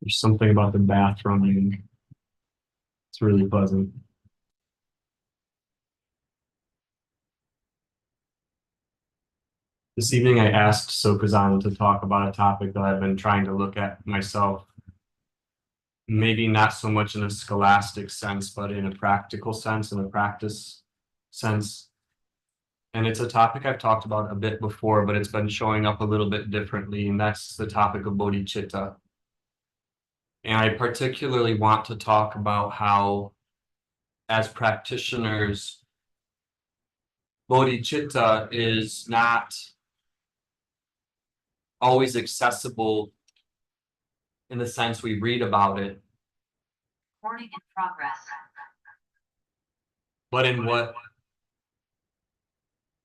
There's something about the bathroom. It's really pleasant. This evening, I asked Sokazan to talk about a topic that I've been trying to look at myself. Maybe not so much in a scholastic sense, but in a practical sense, in a practice sense. And it's a topic I've talked about a bit before, but it's been showing up a little bit differently, and that's the topic of bodhicitta. And I particularly want to talk about how, as practitioners, bodhicitta is not always accessible in the sense we read about it. Recording in progress. But in what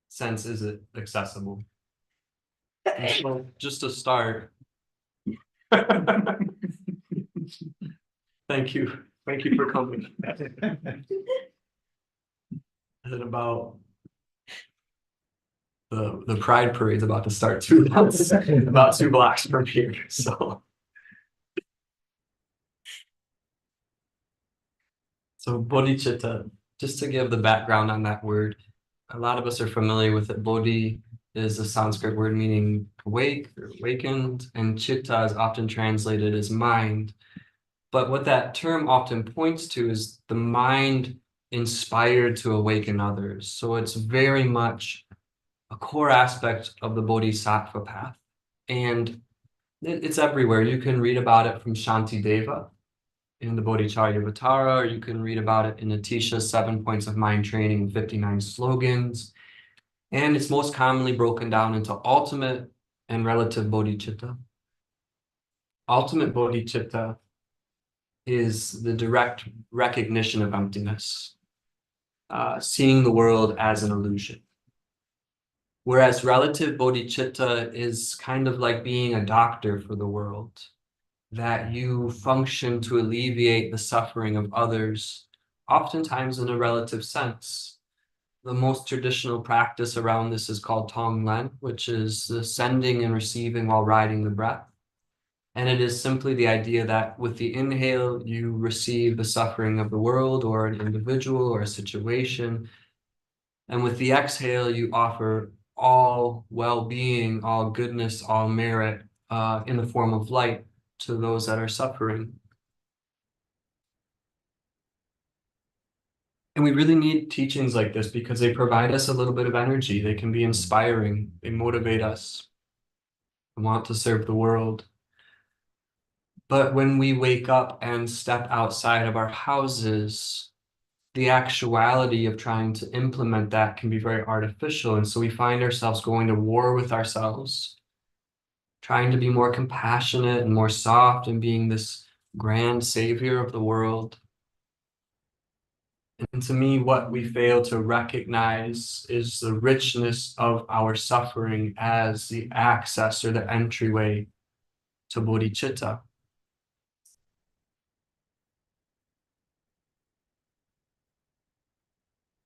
sense is it accessible? So just to start, thank you. Thank you for coming. And about the Pride Parade's about to start about 2 blocks from here. So bodhicitta, just to give the background on that word, a lot of us are familiar with it. Bodhi is a Sanskrit word meaning awake or awakened, and chitta is often translated as mind. But what that term often points to is the mind inspired to awaken others. So it's very much a core aspect of the bodhisattva path. And it's everywhere. You can read about it from Shantideva in the Bodhicharyavatara, or you can read about it in Atisha's 7 Points of Mind Training and 59 Slogans. And it's most commonly broken down into ultimate and relative bodhicitta. Ultimate bodhicitta is the direct recognition of emptiness, seeing the world as an illusion. Whereas relative bodhicitta is kind of like being a doctor for the world, that you function to alleviate the suffering of others, oftentimes in a relative sense. The most traditional practice around this is called Tonglen, which is the sending and receiving while riding the breath. And it is simply the idea that with the inhale, you receive the suffering of the world or an individual or a situation. And with the exhale, you offer all well-being, all goodness, all merit in the form of light to those that are suffering. And we really need teachings like this because they provide us a little bit of energy. They can be inspiring. They motivate us to want to serve the world. But when we wake up and step outside of our houses, the actuality of trying to implement that can be very artificial. And so we find ourselves going to war with ourselves, trying to be more compassionate and more soft and being this grand savior of the world. And to me, what we fail to recognize is the richness of our suffering as the access or the entryway to bodhicitta.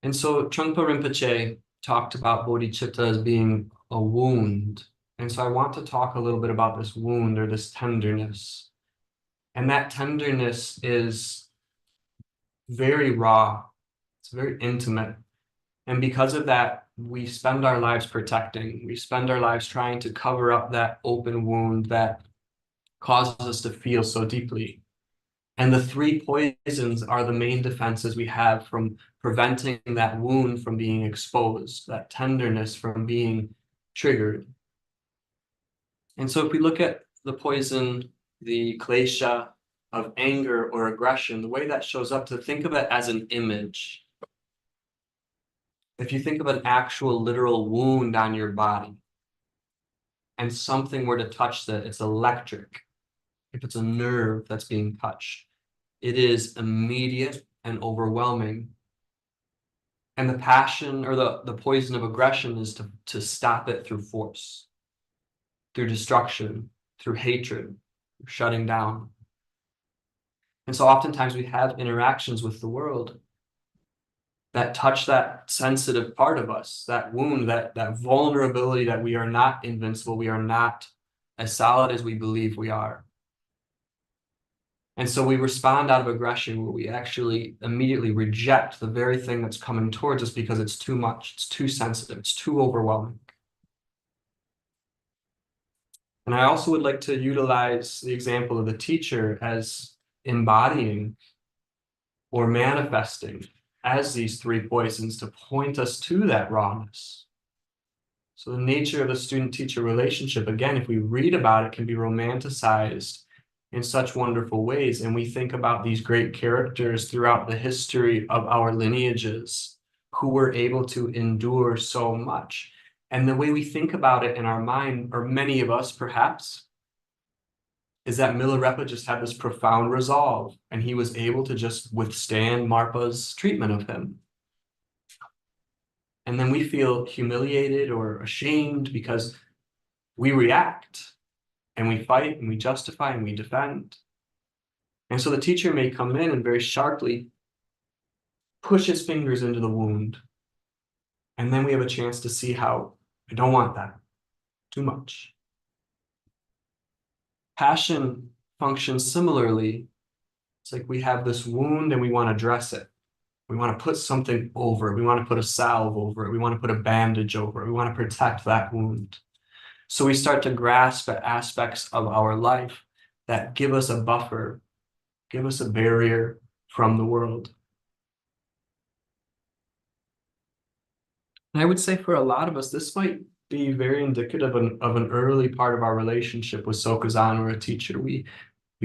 And so Trungpa Rinpoche talked about bodhicitta as being a wound. And so I want to talk a little bit about this wound or this tenderness. And that tenderness is very raw. It's very intimate. And because of that, we spend our lives protecting. We spend our lives trying to cover up that open wound that causes us to feel so deeply. And the 3 poisons are the main defenses we have from preventing that wound from being exposed, that tenderness from being triggered. And so if we look at the poison, the klesha of anger or aggression, the way that shows up, to think of it as an image. If you think of an actual literal wound on your body and something were to touch that, it's electric. If it's a nerve that's being touched, it is immediate and overwhelming. And the passion or the poison of aggression is to stop it through force, through destruction, through hatred, through shutting down. And so oftentimes we have interactions with the world that touch that sensitive part of us, that wound, that vulnerability, that we are not invincible, we are not as solid as we believe we are. And so we respond out of aggression where we actually immediately reject the very thing that's coming towards us because it's too much, it's too sensitive, it's too overwhelming. And I also would like to utilize the example of the teacher as embodying or manifesting as these three poisons to point us to that rawness. So the nature of the student-teacher relationship, again, if we read about it, can be romanticized in such wonderful ways. And we think about these great characters throughout the history of our lineages who were able to endure so much. And the way we think about it in our mind, or many of us perhaps, is that Milarepa just had this profound resolve and he was able to just withstand Marpa's treatment of him. And then we feel humiliated or ashamed because we react and we fight and we justify and we defend. And so the teacher may come in and very sharply push his fingers into the wound. And then we have a chance to see how I don't want that too much. Passion functions similarly. It's like we have this wound and we want to dress it. We want to put something over it. We want to put a salve over it. We want to put a bandage over it. We want to protect that wound. So we start to grasp at aspects of our life that give us a buffer, give us a barrier from the world. And I would say for a lot of us, this might be very indicative of an early part of our relationship with Sokuzan or a teacher. We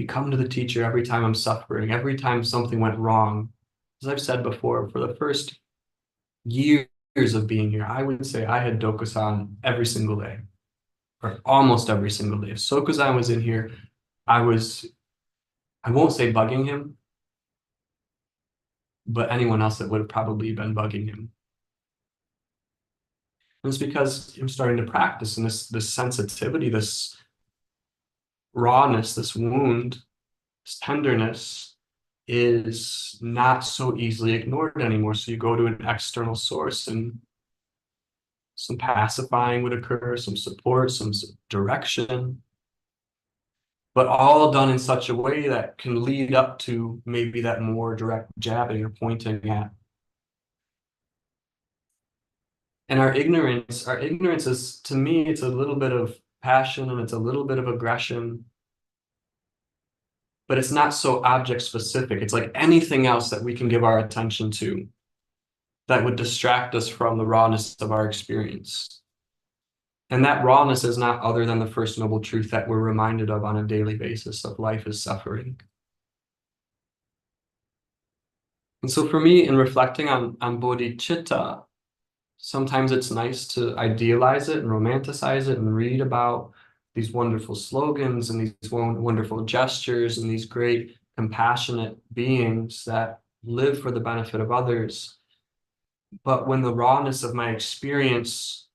come to the teacher every time I'm suffering, every time something went wrong. As I've said before, for the first years of being here, I would say I had Dokusan every single day, or almost every single day. If Sokuzan was in here, I won't say bugging him, but anyone else that would have probably been bugging him. And it's because I'm starting to practice, and this sensitivity, this rawness, this wound, this tenderness is not so easily ignored anymore. So you go to an external source and some pacifying would occur, some support, some direction, but all done in such a way that can lead up to maybe that more direct jabbing or pointing at. And our ignorance is, to me, it's a little bit of passion and it's a little bit of aggression, but it's not so object specific. It's like anything else that we can give our attention to that would distract us from the rawness of our experience. And that rawness is not other than the first noble truth that we're reminded of on a daily basis of life is suffering. And so for me, in reflecting on bodhicitta, sometimes it's nice to idealize it and romanticize it and read about these wonderful slogans and these wonderful gestures and these great compassionate beings that live for the benefit of others. But when the rawness of my experience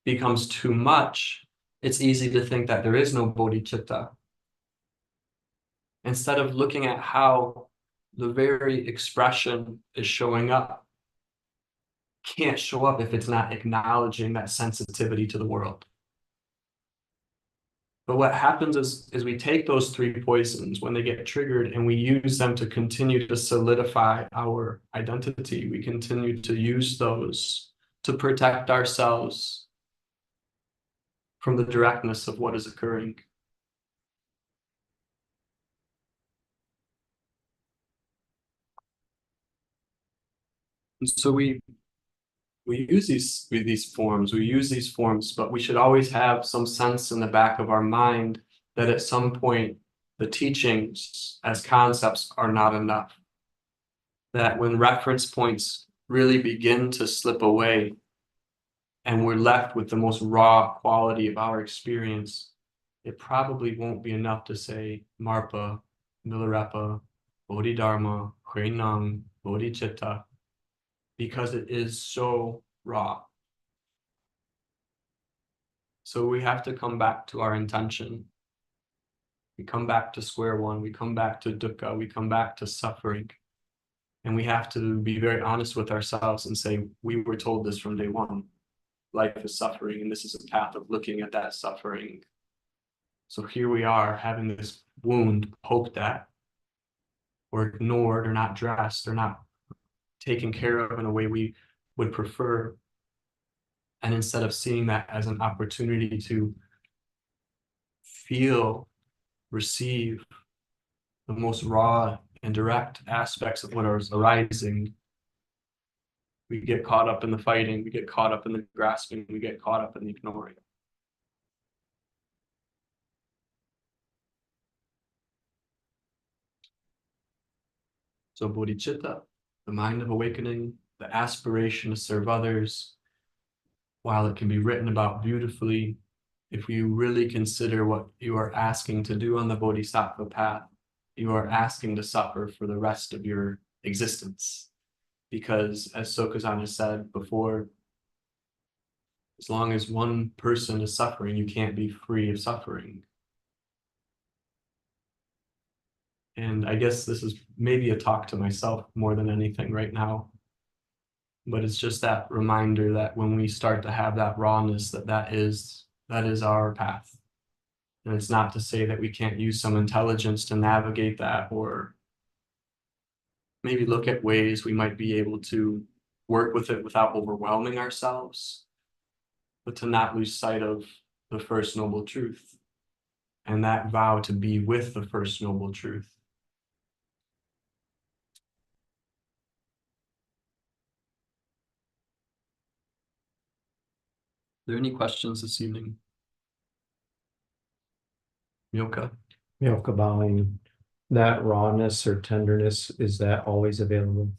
becomes too much, it's easy to think that there is no bodhicitta. Instead of looking at how the very expression is showing up, can't show up if it's not acknowledging that sensitivity to the world. But what happens is we take those three poisons when they get triggered and we use them to continue to solidify our identity. We continue to use those to protect ourselves from the directness of what is occurring. And so we use these forms, but we should always have some sense in the back of our mind that at some point the teachings as concepts are not enough. That when reference points really begin to slip away and we're left with the most raw quality of our experience, it probably won't be enough to say Marpa, Milarepa, Bodhidharma, Huinam, Bodhicitta, because it is so raw. So we have to come back to our intention. We come back to square one. We come back to dukkha. We come back to suffering. And we have to be very honest with ourselves and say, we were told this from day one. Life is suffering, and this is a path of looking at that suffering. So here we are having this wound poked at. or ignored or not dressed or not taken care of in a way we would prefer. And instead of seeing that as an opportunity to feel, receive the most raw and direct aspects of what is arising, we get caught up in the fighting, we get caught up in the grasping, we get caught up in the ignoring. So bodhicitta, the mind of awakening, the aspiration to serve others, while it can be written about beautifully, if you really consider what you are asking to do on the bodhisattva path, you are asking to suffer for the rest of your existence. Because as Sokuzan has said before, as long as one person is suffering, you can't be free of suffering. And I guess this is maybe a talk to myself more than anything right now. But it's just that reminder that when we start to have that rawness, that is our path. And it's not to say that we can't use some intelligence to navigate that, or maybe look at ways we might be able to work with it without overwhelming ourselves, but to not lose sight of the First Noble Truth and that vow to be with the First Noble Truth. Are there any questions this evening? Milka? Milk bowing, that rawness or tenderness, is that always available?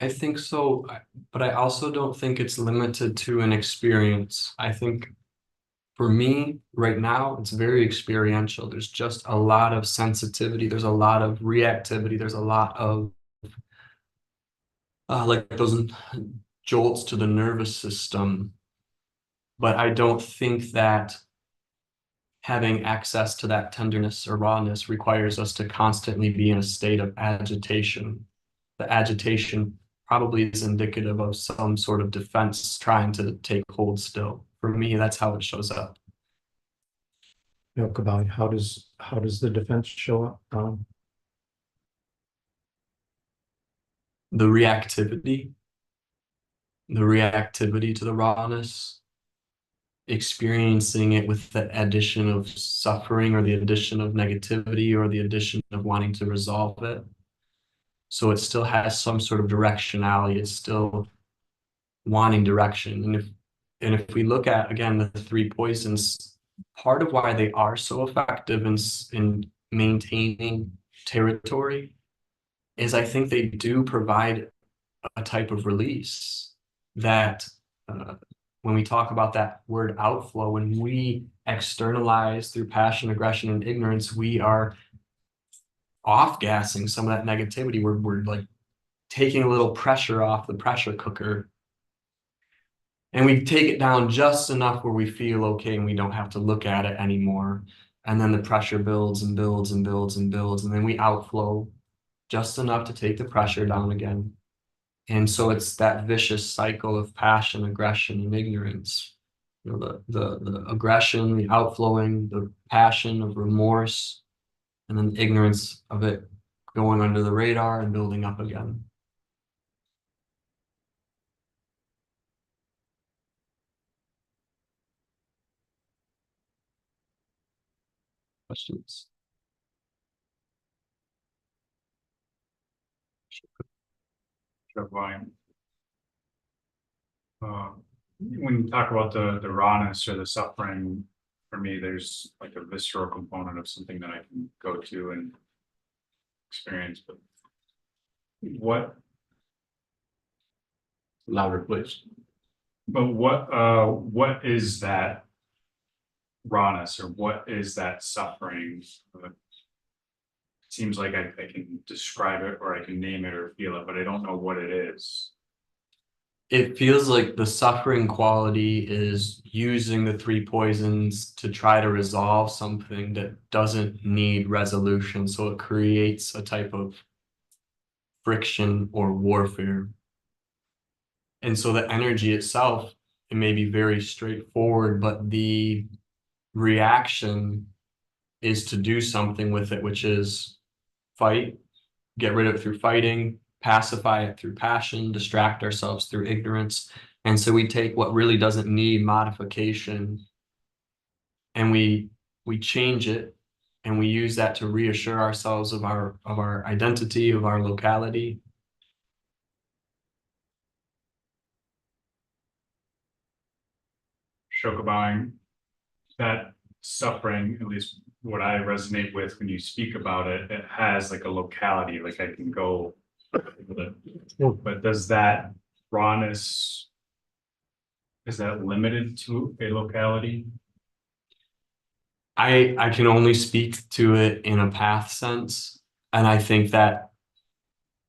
I think so, but I also don't think it's limited to an experience. I think for me right now, it's very experiential. There's just a lot of sensitivity. There's a lot of reactivity. There's a lot of like those jolts to the nervous system. But I don't think that having access to that tenderness or rawness requires us to constantly be in a state of agitation. The agitation probably is indicative of some sort of defense trying to take hold still. For me, that's how it shows up. Milk bowing, how does the defense show up? The reactivity to the rawness, experiencing it with the addition of suffering or the addition of negativity or the addition of wanting to resolve it. So it still has some sort of directionality. It's still wanting direction. And if we look at, again, the three poisons, part of why they are so effective in maintaining territory is I think they do provide a type of release that when we talk about that word outflow, when we externalize through passion, aggression, and ignorance, we are off-gassing some of that negativity. We're like taking a little pressure off the pressure cooker. And we take it down just enough where we feel okay and we don't have to look at it anymore. And then the pressure builds and builds and builds and builds. And then we outflow just enough to take the pressure down again. And so it's that vicious cycle of passion, aggression, and ignorance. You know, the aggression, the outflowing, the passion of remorse, and then the ignorance of it going under the radar and building up again. Questions? Sure, Brian. When you talk about the rawness or the suffering, for me, there's like a visceral component of something that I can go to and experience. But what? Louder, please. But what is that rawness or what is that suffering? It seems like I can describe it or I can name it or feel it, but I don't know what it is. It feels like the suffering quality is using the three poisons to try to resolve something that doesn't need resolution. So it creates a type of friction or warfare. And so the energy itself, it may be very straightforward, but the reaction is to do something with it, which is fight, get rid of it through fighting, pacify it through passion, distract ourselves through ignorance. And so we take what really doesn't need modification and we change it, and we use that to reassure ourselves of our identity, of our locality. Shokabang, that suffering, at least what I resonate with when you speak about it, it has like a locality, like I can go. But does that rawness, is that limited to a locality? I can only speak to it in a path sense. And I think that,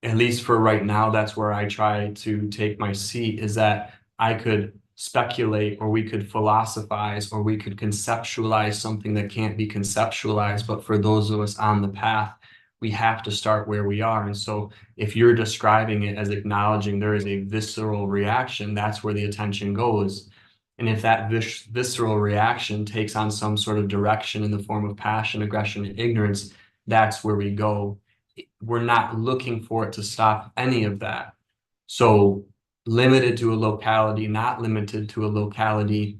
at least for right now, that's where I try to take my seat, is that I could speculate, or we could philosophize, or we could conceptualize something that can't be conceptualized. But for those of us on the path, we have to start where we are. And so if you're describing it as acknowledging there is a visceral reaction, that's where the attention goes. And if that visceral reaction takes on some sort of direction in the form of passion, aggression, and ignorance, that's where we go. We're not looking for it to stop any of that. So limited to a locality, not limited to a locality,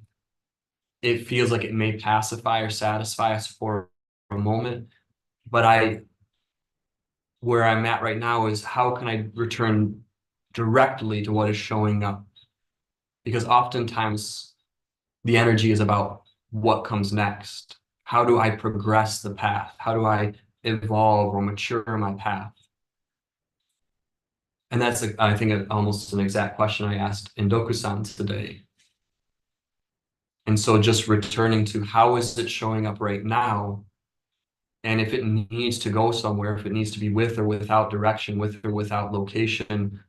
it feels like it may pacify or satisfy us for a moment. But where I'm at right now is, how can I return directly to what is showing up? Because oftentimes the energy is about what comes next. How do I progress the path? How do I evolve or mature my path? And that's, I think, almost an exact question I asked in Dokusan today. And so just returning to, how is it showing up right now? And if it needs to go somewhere, if it needs to be with or without direction, with or without location,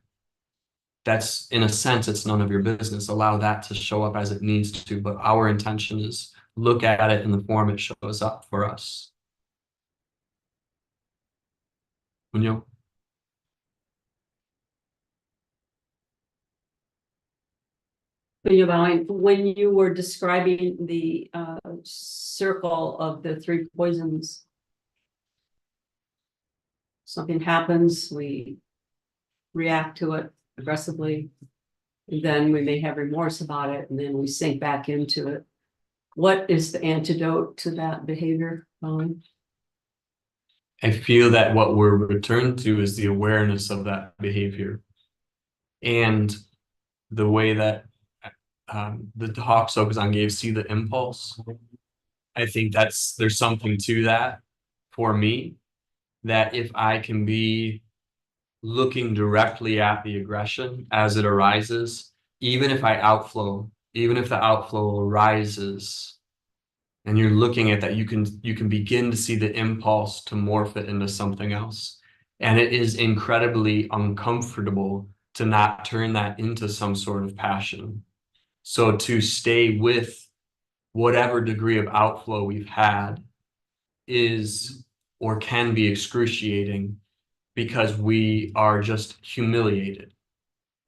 that's, in a sense, it's none of your business. Allow that to show up as it needs to. But our intention is look at it in the form it shows up for us. Munyo? When you were describing the circle of the three poisons, something happens, we react to it aggressively, and then we may have remorse about it, and then we sink back into it. What is the antidote to that behavior, Colin? I feel that what we're returned to is the awareness of that behavior. And the way that the Hawk Sokuzan gave, see the impulse. I think there's something to that for me, that if I can be looking directly at the aggression as it arises, even if the outflow arises, and you're looking at that, you can begin to see the impulse to morph it into something else. And it is incredibly uncomfortable to not turn that into some sort of passion. So to stay with whatever degree of outflow we've had is, or can be, excruciating, because we are just humiliated.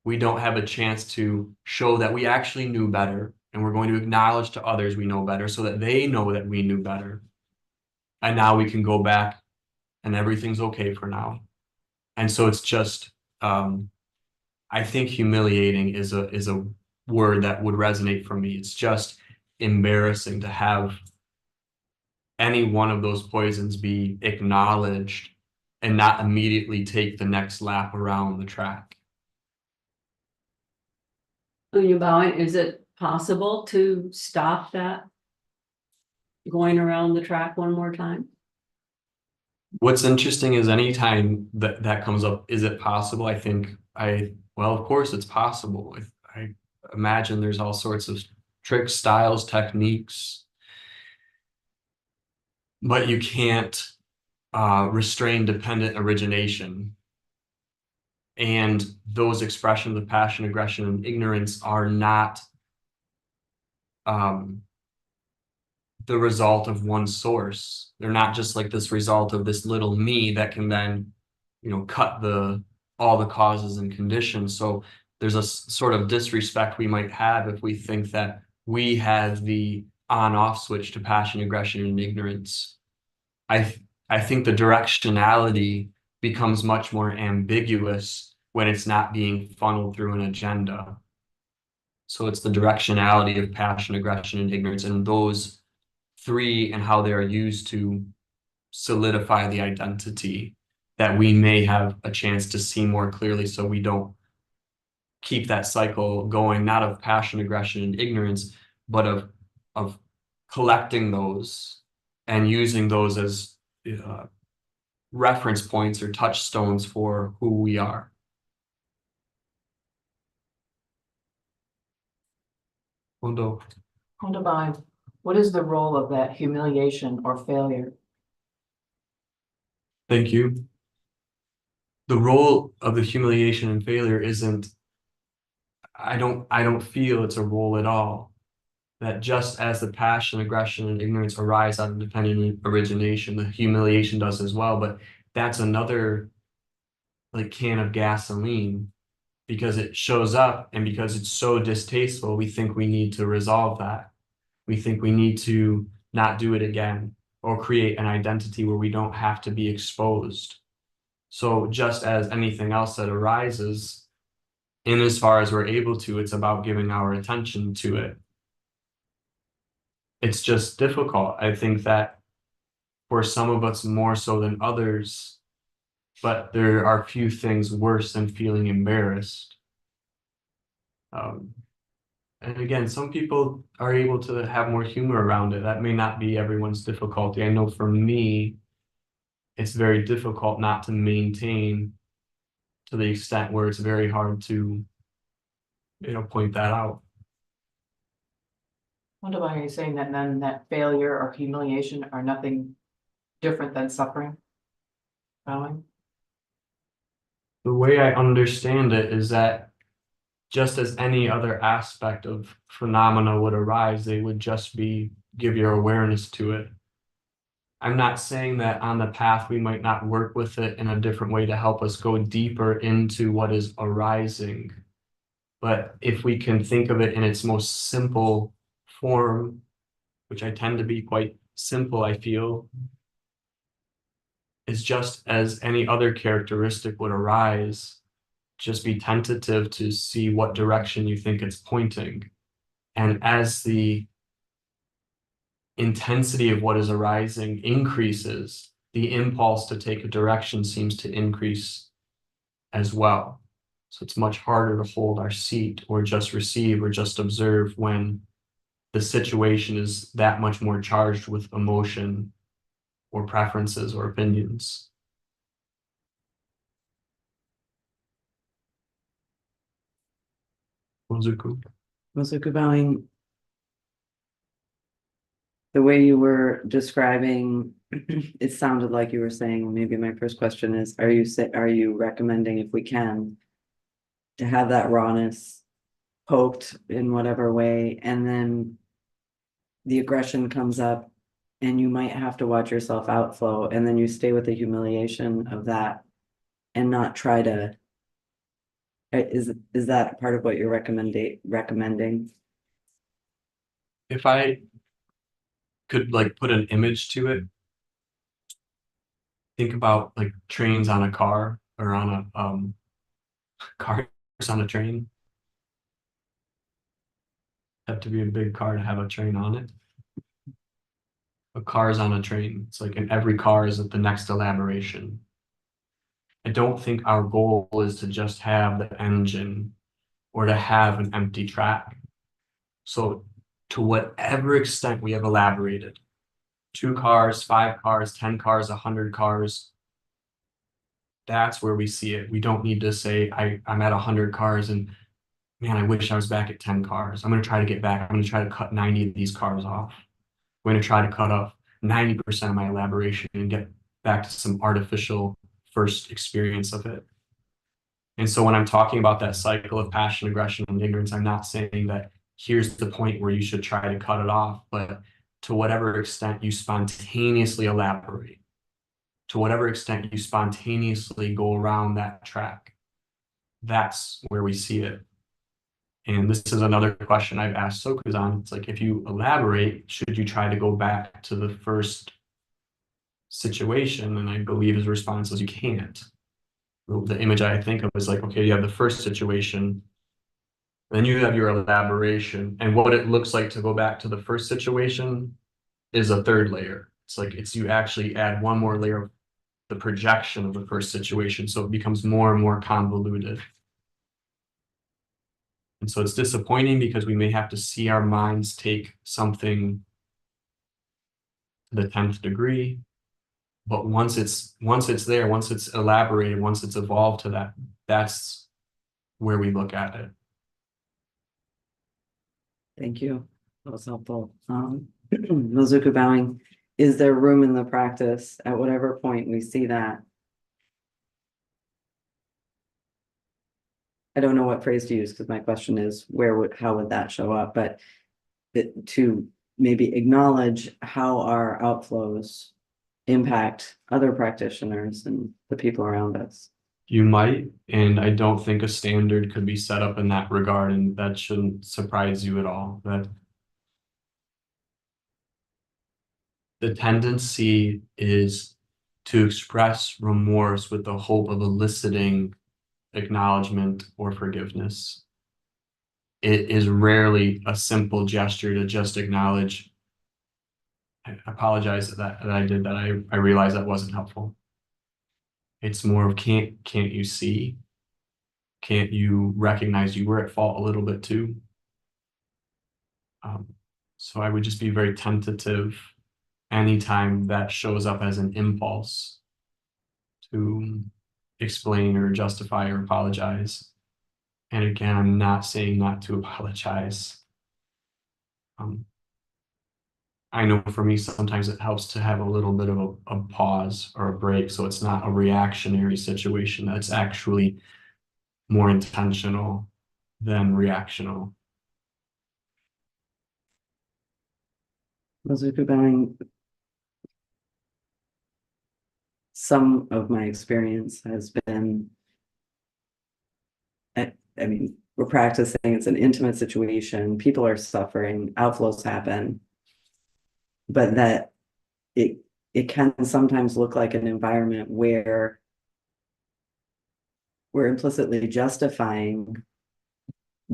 We don't have a chance to show that we actually knew better, and we're going to acknowledge to others we know better so that they know that we knew better. And now we can go back and everything's okay for now. And so it's just, I think humiliating is a word that would resonate for me. It's just embarrassing to have any one of those poisons be acknowledged and not immediately take the next lap around the track. Is it possible to stop that going around the track one more time? What's interesting is, anytime that comes up, is it possible? I think well, of course it's possible. I imagine there's all sorts of tricks, styles, techniques, but you can't restrain dependent origination. And those expressions of passion, aggression, and ignorance are not the result of one source. They're not just like this result of this little me that can then, cut all the causes and conditions. So there's a sort of disrespect we might have if we think that we have the on-off switch to passion, aggression, and ignorance. I think the directionality becomes much more ambiguous when it's not being funneled through an agenda. So it's the directionality of passion, aggression, and ignorance, and those three and how they are used to solidify the identity that we may have a chance to see more clearly, so we don't keep that cycle going, not of passion, aggression, and ignorance, but of collecting those and using those as reference points or touchstones for who we are. Wendell. Wunderbar. What is the role of that humiliation or failure? Thank you. The role of the humiliation and failure isn't, I don't feel it's a role at all. That just as the passion, aggression, and ignorance arise out of dependent origination, the humiliation does as well. But that's another like can of gasoline, because it shows up, and because it's so distasteful, we think we need to resolve that. We think we need to not do it again, or create an identity where we don't have to be exposed. So just as anything else that arises, in as far as we're able to, it's about giving our attention to it. It's just difficult. I think that for some of us more so than others, but there are few things worse than feeling embarrassed. And again, some people are able to have more humor around it. That may not be everyone's difficulty. I know for me, it's very difficult not to maintain to the extent where it's very hard to, point that out. Wunderbar, are you saying that then that failure or humiliation are nothing different than suffering? Bowing? The way I understand it is that just as any other aspect of phenomena would arise, they would just be give your awareness to it. I'm not saying that on the path we might not work with it in a different way to help us go deeper into what is arising. But if we can think of it in its most simple form, which I tend to be quite simple, I feel, is just as any other characteristic would arise, just be tentative to see what direction you think it's pointing. And as the intensity of what is arising increases, the impulse to take a direction seems to increase as well. So it's much harder to hold our seat or just receive or just observe when the situation is that much more charged with emotion or preferences or opinions. Mozuku. Mazuka bowing. The way you were describing, it sounded like you were saying, maybe my first question is, are you recommending, if we can, to have that rawness poked in whatever way, and then the aggression comes up and you might have to watch yourself outflow, and then you stay with the humiliation of that and not try to, is that part of what you're recommending? If I could like put an image to it, think about like trains on a car or on a cars on a train. Have to be a big car to have a train on it. A car is on a train. It's like in every car is the next elaboration. I don't think our goal is to just have the engine or to have an empty track. So to whatever extent we have elaborated, 2 cars, 5 cars, 10 cars, 100 cars, that's where we see it. We don't need to say, I'm at 100 cars and man, I wish I was back at 10 cars. I'm going to try to get back. I'm going to try to cut 90 of these cars off. I'm going to try to cut off 90% of my elaboration and get back to some artificial first experience of it. And so when I'm talking about that cycle of passion, aggression, and ignorance, I'm not saying that here's the point where you should try to cut it off, but to whatever extent you spontaneously elaborate, to whatever extent you spontaneously go around that track, that's where we see it. And this is another question I've asked Chiezan. It's like, if you elaborate, should you try to go back to the first situation, and I believe his response was, you can't. The image I think of is like, okay, you have the first situation, then you have your elaboration, and what it looks like to go back to the first situation is a third layer. It's like you actually add one more layer of the projection of the first situation, so it becomes more and more convoluted. And so it's disappointing because we may have to see our minds take something to the 10th degree. But once it's there, once it's elaborated, once it's evolved to that, that's where we look at it. Thank you. That was helpful. Mizuku bowing, is there room in the practice at whatever point we see that? I don't know what phrase to use because my question is how would that show up? But to maybe acknowledge how our outflows impact other practitioners and the people around us. You might, and I don't think a standard could be set up in that regard, and that shouldn't surprise you at all. That the tendency is to express remorse with the hope of eliciting acknowledgement or forgiveness. It is rarely a simple gesture to just acknowledge. I apologize that I did that. I realized that wasn't helpful. It's more of can't you see? Can't you recognize you were at fault a little bit too? So I would just be very tentative anytime that shows up as an impulse to explain or justify or apologize. And again, I'm not saying not to apologize. I know for me, sometimes it helps to have a little bit of a pause or a break, so it's not a reactionary situation. That's actually more intentional than reactional. Mizuku bowing. Some of my experience has been, I mean, we're practicing, it's an intimate situation, people are suffering, outflows happen, but that it can sometimes look like an environment where we're implicitly justifying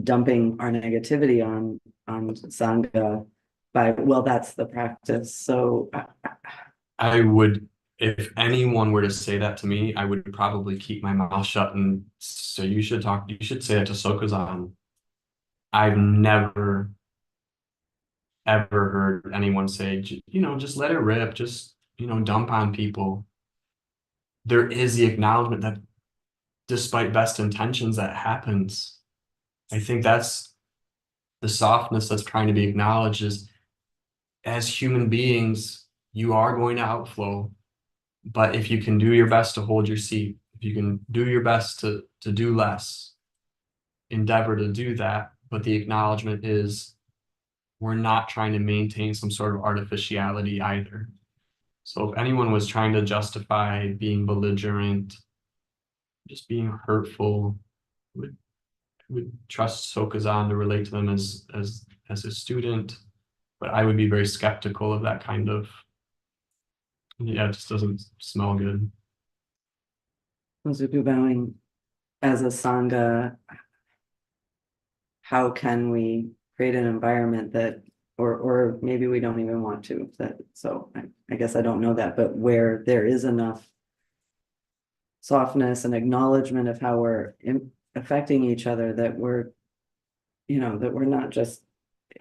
dumping our negativity on Sangha by, well, that's the practice. So I would, if anyone were to say that to me, I would probably keep my mouth shut and say, you should say that to Sokuzan. I've never, ever heard anyone say, just let it rip, just, dump on people. There is the acknowledgement that despite best intentions, that happens. I think that's the softness that's trying to be acknowledged is, as human beings, you are going to outflow. But if you can do your best to hold your seat, if you can do your best to do less, endeavor to do that. But the acknowledgement is we're not trying to maintain some sort of artificiality either. So if anyone was trying to justify being belligerent, just being hurtful, would trust Sokuzan to relate to them as a student. But I would be very skeptical of that kind of, it just doesn't smell good. Mizuku bowing, as a Sangha, how can we create an environment that, or maybe we don't even want to, so I guess I don't know that, but where there is enough softness and acknowledgement of how we're affecting each other, that we're not just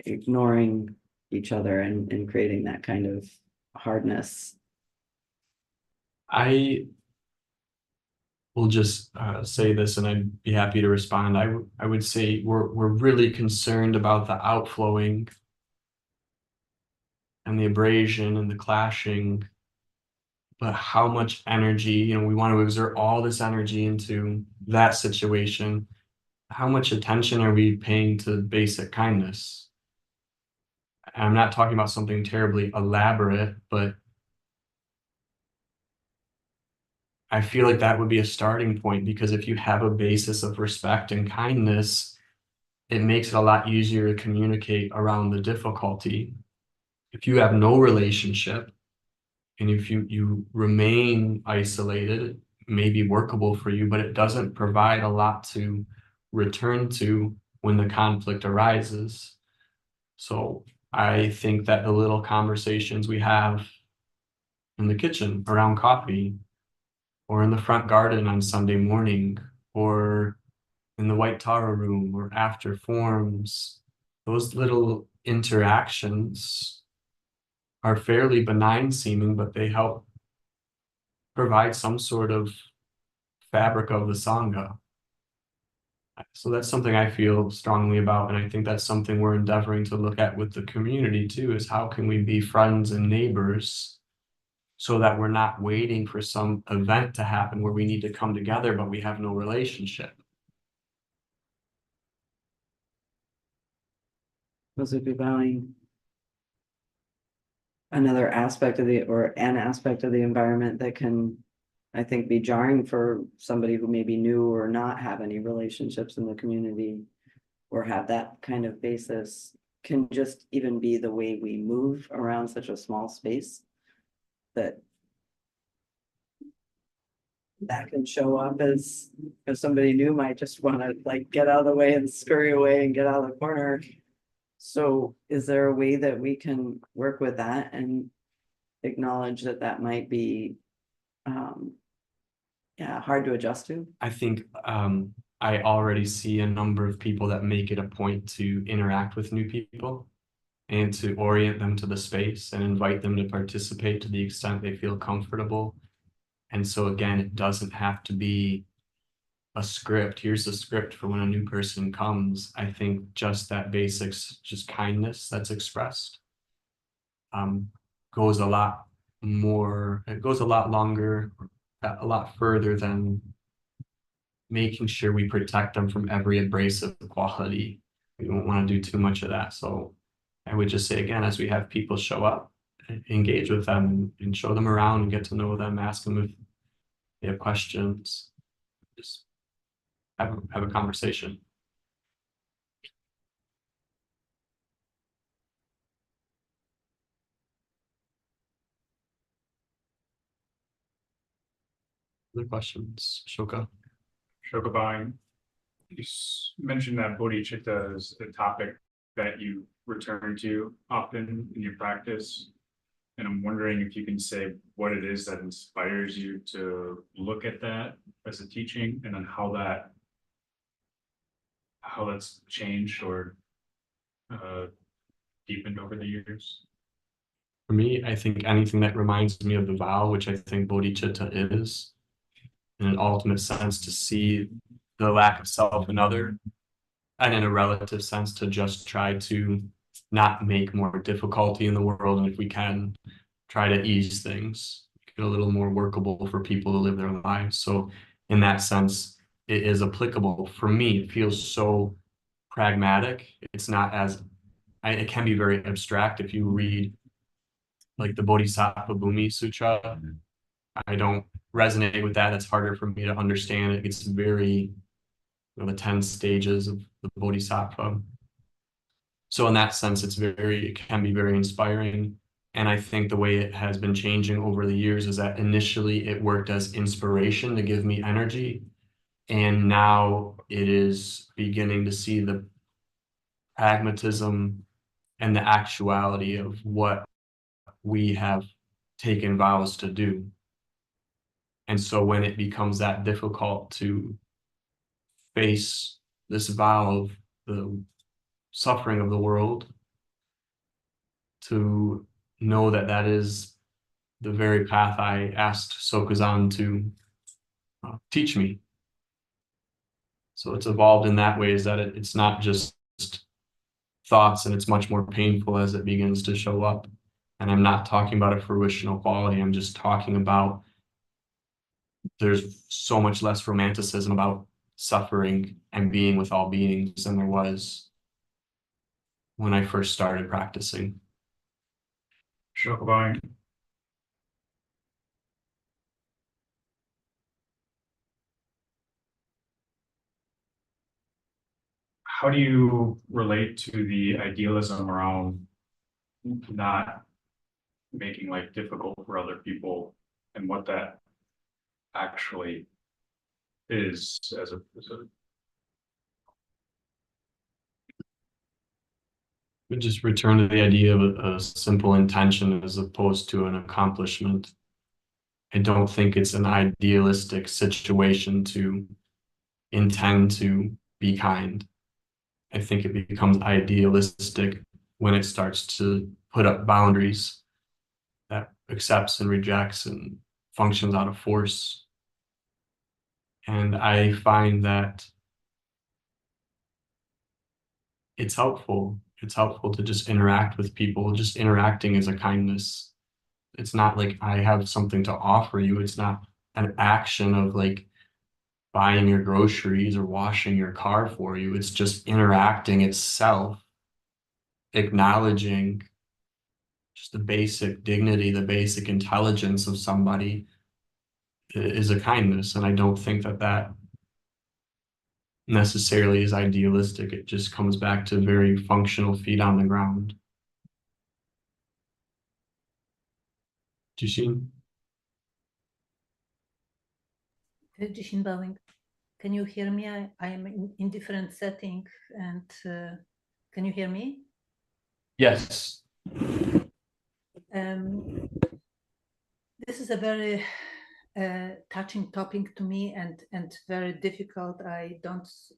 ignoring each other and creating that kind of hardness. I will just say this, and I'd be happy to respond. I would say we're really concerned about the outflowing and the abrasion and the clashing, but how much energy, we want to exert all this energy into that situation. How much attention are we paying to basic kindness? I'm not talking about something terribly elaborate, but I feel like that would be a starting point, because if you have a basis of respect and kindness, it makes it a lot easier to communicate around the difficulty. If you have no relationship And if you remain isolated, it may be workable for you, but it doesn't provide a lot to return to when the conflict arises. So I think that the little conversations we have in the kitchen around coffee, or in the front garden on Sunday morning, or in the white Tara room, or after forms, those little interactions are fairly benign seeming, but they help provide some sort of fabric of the Sangha. So that's something I feel strongly about, and I think that's something we're endeavoring to look at with the community too, is how can we be friends and neighbors so that we're not waiting for some event to happen where we need to come together, but we have no relationship. Was it be valuing another aspect of or an aspect of the environment that can, I think, be jarring for somebody who maybe new or not have any relationships in the community or have that kind of basis, can just even be the way we move around such a small space that can show up as somebody new might just want to like get out of the way and scurry away and get out of the corner. So is there a way that we can work with that and acknowledge that that might be hard to adjust to? I think I already see a number of people that make it a point to interact with new people and to orient them to the space and invite them to participate to the extent they feel comfortable. And so again, it doesn't have to be a script. Here's the script for when a new person comes. I think just that basics, just kindness that's expressed, goes a lot more, it goes a lot longer, a lot further than making sure we protect them from every abrasive quality. We don't want to do too much of that. So I would just say again, as we have people show up, engage with them and show them around and get to know them, ask them if they have questions, just have a conversation. Other questions, Shoka? Shokabine, you mentioned that bodhicitta is a topic that you return to often in your practice. And I'm wondering if you can say what it is that inspires you to look at that as a teaching, and then how that's changed or deepened over the years. For me, I think anything that reminds me of the vow, which I think bodhicitta is, in an ultimate sense, to see the lack of self in other, and in a relative sense, to just try to not make more difficulty in the world, and if we can, try to ease things, make it a little more workable for people to live their lives. So in that sense, it is applicable. For me, it feels so pragmatic. It's not as, it can be very abstract if you read like the Bodhisattva Bhumi Sutra. I don't resonate with that. It's harder for me to understand. It gets very, the 10 stages of the Bodhisattva. So in that sense, it can be very inspiring. And I think the way it has been changing over the years is that initially it worked as inspiration to give me energy. And now it is beginning to see the pragmatism and the actuality of what we have taken vows to do. And so when it becomes that difficult to face this vow of the suffering of the world, to know that that is the very path I asked Sokuzan to teach me. So it's evolved in that way, is that it's not just thoughts, and it's much more painful as it begins to show up. And I'm not talking about a fruitional quality. I'm just talking about there's so much less romanticism about suffering and being with all beings than there was when I first started practicing. Shokabine, how do you relate to the idealism around not making life difficult for other people and what that actually is as a We just return to the idea of a simple intention as opposed to an accomplishment. I don't think it's an idealistic situation to intend to be kind. I think it becomes idealistic when it starts to put up boundaries that accepts and rejects and functions out of force. And I find that it's helpful. It's helpful to just interact with people. Just interacting is a kindness. It's not like I have something to offer you. It's not an action of like buying your groceries or washing your car for you. It's just interacting itself, acknowledging just the basic dignity, the basic intelligence of somebody is a kindness. And I don't think that that necessarily is idealistic. It just comes back to very functional feet on the ground. Chiezan? Chiezan bowing. Can you hear me? I am in different setting, and can you hear me? Yes. This is a very touching topic to me, and very difficult. I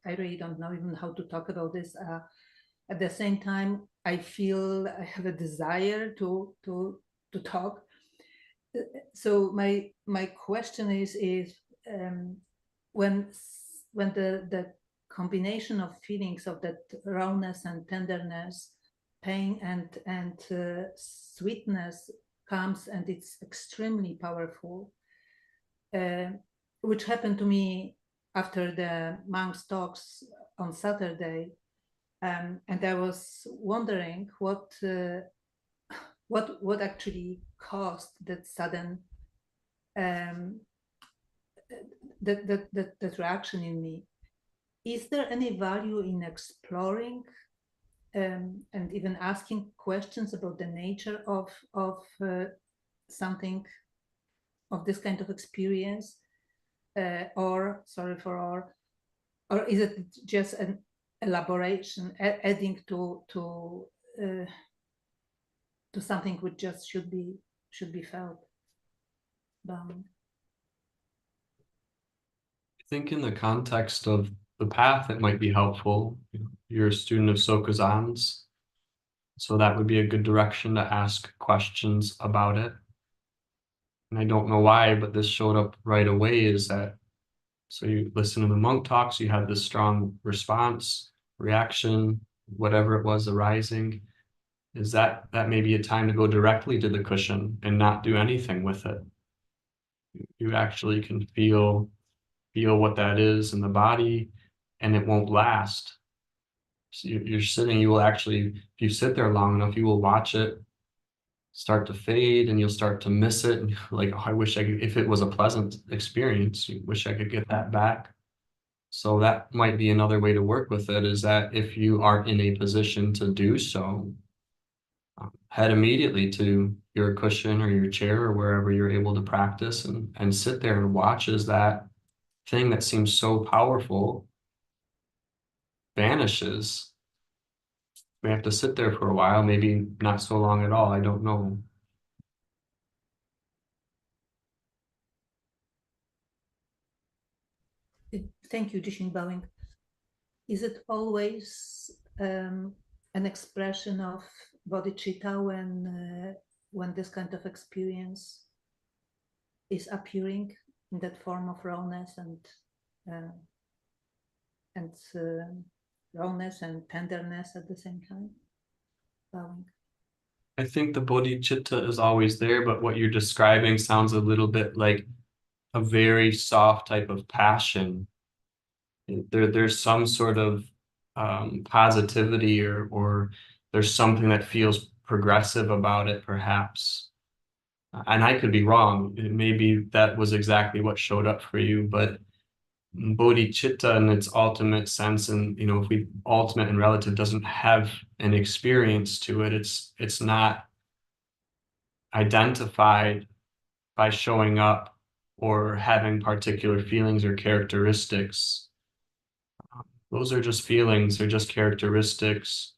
really don't know even how to talk about this. At the same time, I feel I have a desire to talk. So my question is when the combination of feelings of that rawness and tenderness, pain and sweetness comes, and it's extremely powerful, which happened to me after the monks' talks on Saturday, and I was wondering what actually caused that sudden that reaction in me. Is there any value in exploring and even asking questions about the nature of something of this kind of experience, or is it just an elaboration, adding to something which just should be felt? I think in the context of the path, it might be helpful. You're a student of Chiezan's, so that would be a good direction to ask questions about it. And I don't know why, but this showed up right away is that, so you listen to the monk talks, you had this strong response, reaction, whatever it was arising. Is that may be a time to go directly to the cushion and not do anything with it. You actually can feel what that is in the body, and it won't last. So you're sitting, you will actually, if you sit there long enough, you will watch it start to fade, and you'll start to miss it. And like, oh, I wish I could, if it was a pleasant experience, you wish I could get that back. So that might be another way to work with it, is that if you are in a position to do so, head immediately to your cushion or your chair or wherever you're able to practice, and sit there and watch as that thing that seems so powerful vanishes. We have to sit there for a while, maybe not so long at all, I don't know. Thank you, Chiezan bowing. Is it always an expression of bodhicitta when this kind of experience is appearing in that form of rawness rawness and tenderness at the same time? Bowing. I think the bodhicitta is always there, but what you're describing sounds a little bit like a very soft type of passion. There's some sort of positivity, or there's something that feels progressive about it, perhaps. And I could be wrong. Maybe that was exactly what showed up for you, but bodhicitta in its ultimate sense, and if we ultimate and relative, doesn't have an experience to it. It's not identified by showing up or having particular feelings or characteristics. Those are just feelings, they're just characteristics,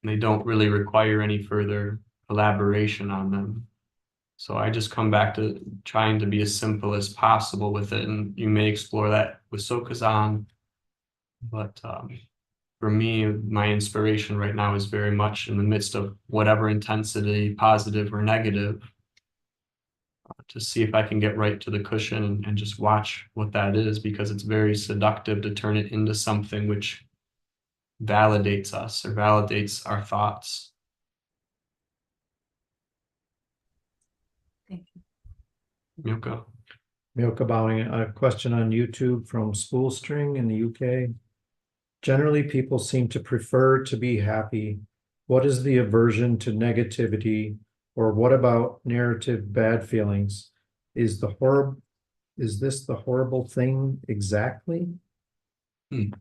and they don't really require any further elaboration on them. So I just come back to trying to be as simple as possible with it, and you may explore that with Chiezan. But for me, my inspiration right now is very much in the midst of whatever intensity, positive or negative, to see if I can get right to the cushion and just watch what that is, because it's very seductive to turn it into something which validates us or validates our thoughts. Thank you. Milka. Milka bowing, a question on YouTube from Spool String in the UK. Generally, people seem to prefer to be happy. What is the aversion to negativity, or what about narrative bad feelings? Is this the horrible thing exactly? I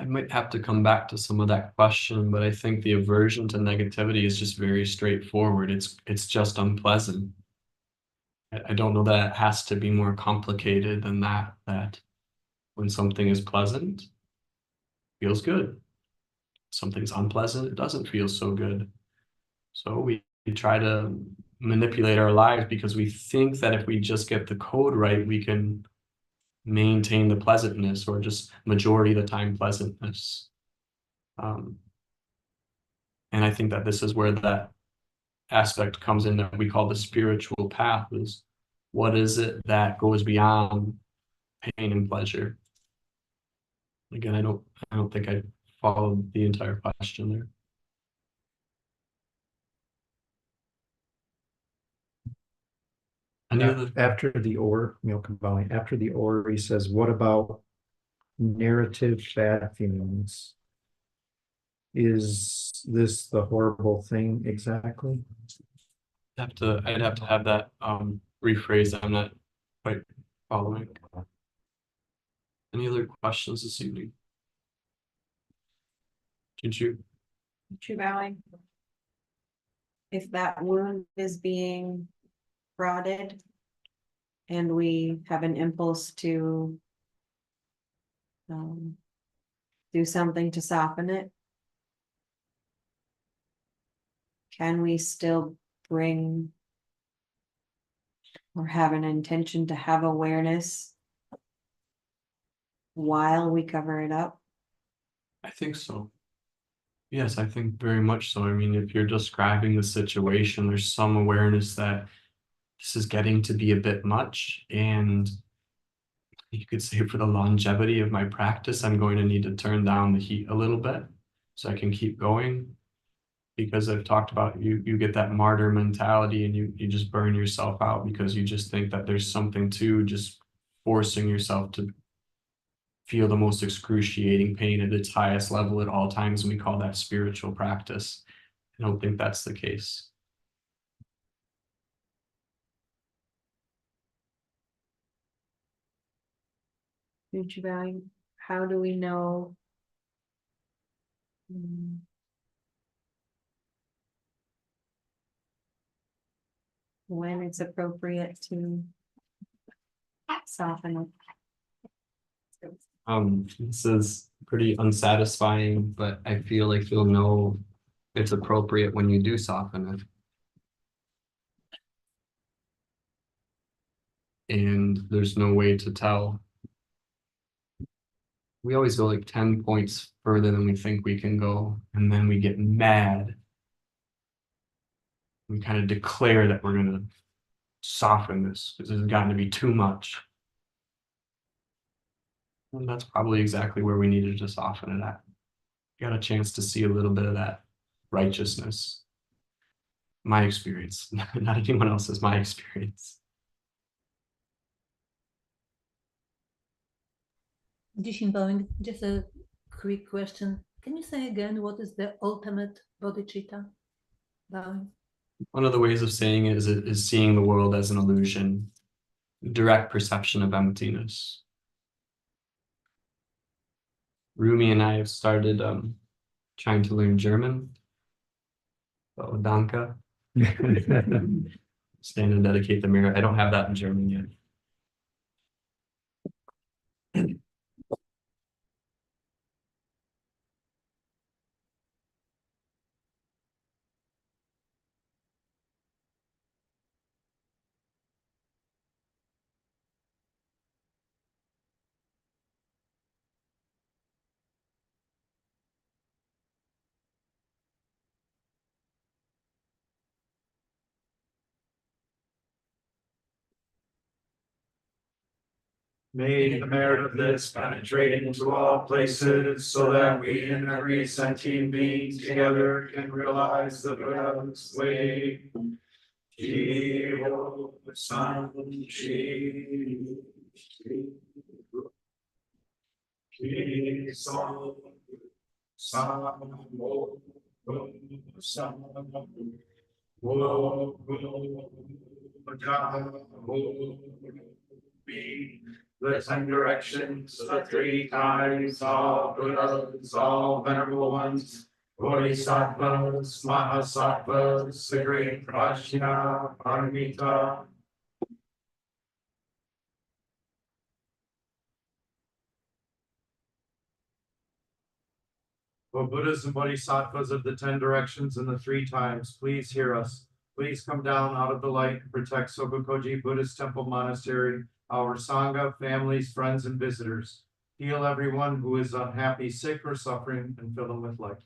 might have to come back to some of that question, but I think the aversion to negativity is just very straightforward. It's just unpleasant. I don't know that it has to be more complicated than that, that when something is pleasant, feels good. Something's unpleasant, it doesn't feel so good. So we try to manipulate our lives because we think that if we just get the code right, we can maintain the pleasantness, or just majority of the time pleasantness. And I think that this is where that aspect comes in that we call the spiritual path, is what is it that goes beyond pain and pleasure? Again, I don't think I followed the entire question there. Any other? After the or, Milka bowing, after the or, he says, what about narrative bad feelings? Is this the horrible thing exactly? I'd have to have that rephrased. I'm not quite following. Any other questions this evening? Did you? True bowing. If that wound is being rotted and we have an impulse to do something to soften it, can we still bring or have an intention to have awareness while we cover it up? I think so. Yes, I think very much so. I mean, if you're describing the situation, there's some awareness that this is getting to be a bit much, and you could say for the longevity of my practice, I'm going to need to turn down the heat a little bit so I can keep going. Because I've talked about you get that martyr mentality, and you just burn yourself out because you just think that there's something to just forcing yourself to feel the most excruciating pain at its highest level at all times, and we call that spiritual practice. I don't think that's the case. Future value, how do we know when it's appropriate to soften it? This is pretty unsatisfying, but I feel like you'll know it's appropriate when you do soften it. And there's no way to tell. We always go like 10 points further than we think we can go, and then we get mad. We kind of declare that we're going to soften this because it's gotten to be too much. And that's probably exactly where we needed to soften it at. Got a chance to see a little bit of that righteousness. My experience, not anyone else's, my experience. Jishin Bowing, just a quick question. Can you say again what is the ultimate bodhicitta? Bowing. One of the ways of saying it is seeing the world as an illusion, direct perception of emptiness. Rumi and I have started trying to learn German, Danke. Stand and dedicate the mirror. I don't have that in German yet. May the merit of this penetrate into all places, so that we and every sentient being together can realize the Buddha's way. Chiezan. The 10 directions, the 3 times, all Buddhas, all venerable ones, Bodhisattvas, Mahasattvas, the great Prajna, Paramita. O Buddhas and Bodhisattvas of the 10 directions and the 3 times, please hear us. Please come down out of the light and protect Sokokoji Buddhist Temple Monastery, our Sangha, families, friends, and visitors. Heal everyone who is unhappy, sick, or suffering, and fill them with light.